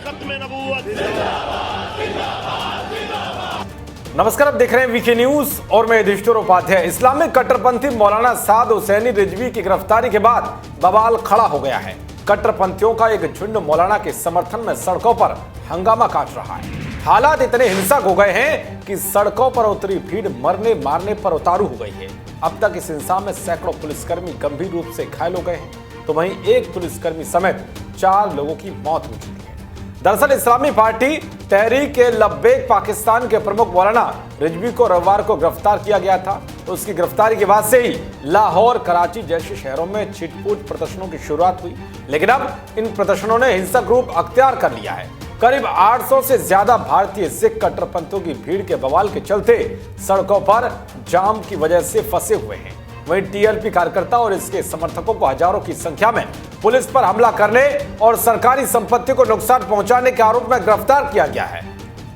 खत्म नबूवत। नमस्कार, आप देख रहे हैं वीके न्यूज और मैं युधिष्ठिर उपाध्याय। इस्लामिक कट्टरपंथी मौलाना साद हुसैनी रिजवी की गिरफ्तारी के बाद बवाल खड़ा हो गया है। कट्टरपंथियों का एक झुंड मौलाना के समर्थन में सड़कों पर हंगामा काट रहा है। हालात इतने हिंसक हो गए हैं कि सड़कों पर उतरी भीड़ मरने मारने पर उतारू हो गई है। अब तक इस हिंसा में सैकड़ों पुलिसकर्मी गंभीर रूप से घायल हो गए हैं, तो वहीं एक पुलिसकर्मी समेत 4 लोगों की मौत हो चुकी है। दरअसल इस्लामी पार्टी तहरीक-ए-लब्बैक पाकिस्तान के प्रमुख मौलाना रिजवी को रविवार को गिरफ्तार किया गया था। उसकी गिरफ्तारी के बाद से ही लाहौर, कराची जैसे शहरों में छिटपुट प्रदर्शनों की शुरुआत हुई, लेकिन अब इन प्रदर्शनों ने हिंसक रूप अख्तियार कर लिया है। करीब 800 से ज्यादा भारतीय सिख कट्टरपंथियों की भीड़ के बवाल के चलते सड़कों पर जाम की वजह से फंसे हुए हैं। वहीं टीएलपी कार्यकर्ता और इसके समर्थकों को हजारों की संख्या में पुलिस पर हमला करने और सरकारी संपत्ति को नुकसान पहुंचाने के आरोप में गिरफ्तार किया गया है।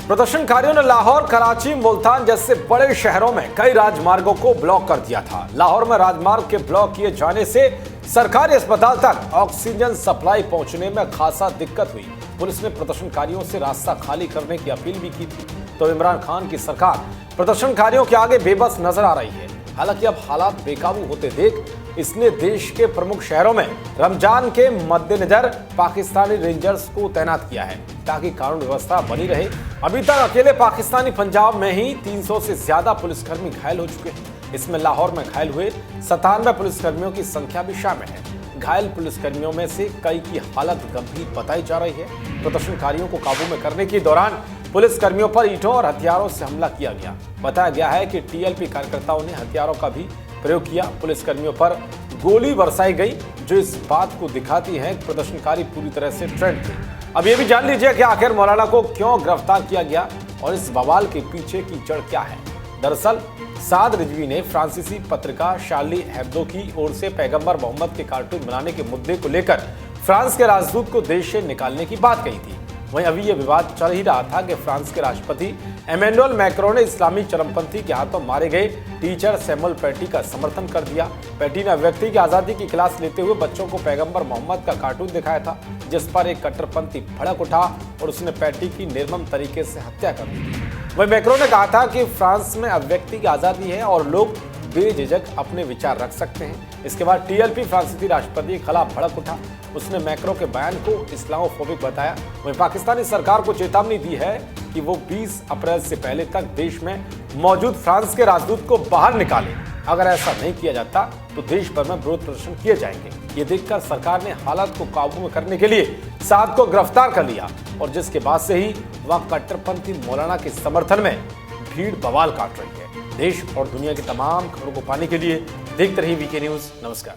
प्रदर्शनकारियों ने लाहौर, कराची, मुल्तान जैसे बड़े शहरों में कई राजमार्गों को ब्लॉक कर दिया था। लाहौर में राजमार्ग के ब्लॉक किए जाने से सरकारी अस्पताल तक ऑक्सीजन सप्लाई पहुंचने में खासा दिक्कत हुई। पुलिस ने प्रदर्शनकारियों से रास्ता खाली करने की अपील भी की थी, तो इमरान खान की सरकार प्रदर्शनकारियों के आगे बेबस नजर आ रही है। हालांकि अब हालात बेकाबू होते देख इसने देश के प्रमुख शहरों में रमजान के मद्देनजर पाकिस्तानी रेंजर्स को तैनात किया है, ताकि कानून व्यवस्था बनी रहे। अभी तक अकेले पाकिस्तानी पंजाब में ही 300 से ज्यादा पुलिसकर्मी घायल हो चुके हैं। इसमें लाहौर में घायल हुए 97 पुलिसकर्मियों की संख्या भी शामिल है। घायल पुलिसकर्मियों में से कई की हालत गंभीर बताई जा रही है। प्रदर्शनकारियों को काबू में करने के दौरान पुलिसकर्मियों पर ईंटों और हथियारों से हमला किया गया। बताया गया है कि टीएलपी कार्यकर्ताओं ने हथियारों का भी प्रयोग किया। पुलिसकर्मियों पर गोली बरसाई गई, जो इस बात को दिखाती है कि प्रदर्शनकारी पूरी तरह से ट्रेंड थे। अब ये भी जान लीजिए कि आखिर मौलाना को क्यों गिरफ्तार किया गया और इस बवाल के पीछे की जड़ क्या है। दरअसल साद रिजवी ने फ्रांसीसी पत्रिका शार्ली हेब्दो की ओर से पैगंबर मोहम्मद के कार्टून बनाने के मुद्दे को लेकर फ्रांस के राजदूत को देश से निकालने की बात कही थी। वहीं अभी यह विवाद चल ही रहा था कि फ्रांस के राष्ट्रपति इमैनुअल मैक्रों ने इस्लामी चरमपंथी के हाथों मारे गए टीचर सैमुअल पैटी का समर्थन कर दिया। पैटी ने व्यक्ति की आजादी की क्लास लेते हुए बच्चों को पैगंबर मोहम्मद का कार्टून दिखाया था, जिस पर एक कट्टरपंथी भड़क उठा और उसने पैटी की निर्मम तरीके से हत्या कर दी। वहीं मैक्रों ने कहा था कि फ्रांस में अभिव्यक्ति की आजादी है और लोग बेझिझक अपने विचार रख सकते हैं। इसके बाद टीएलपी फ्रांसीसी राष्ट्रपति के खिलाफ भड़क उठा। उसने मैक्रो के बयान को इस्लामोफोबिक बताया। वहीं पाकिस्तानी सरकार को चेतावनी दी है कि वो 20 अप्रैल से पहले तक देश में मौजूद फ्रांस के राजदूत को बाहर निकाले। अगर ऐसा नहीं किया जाता तो देश भर में विरोध प्रदर्शन किए जाएंगे। ये देखकर सरकार ने हालात को काबू में करने के लिए साद को गिरफ्तार कर लिया और जिसके बाद से ही वह कट्टरपंथी मौलाना के समर्थन में भीड़ बवाल काट रही है। देश और दुनिया की तमाम खबरों को पाने के लिए देखते रहिए वीके न्यूज। नमस्कार।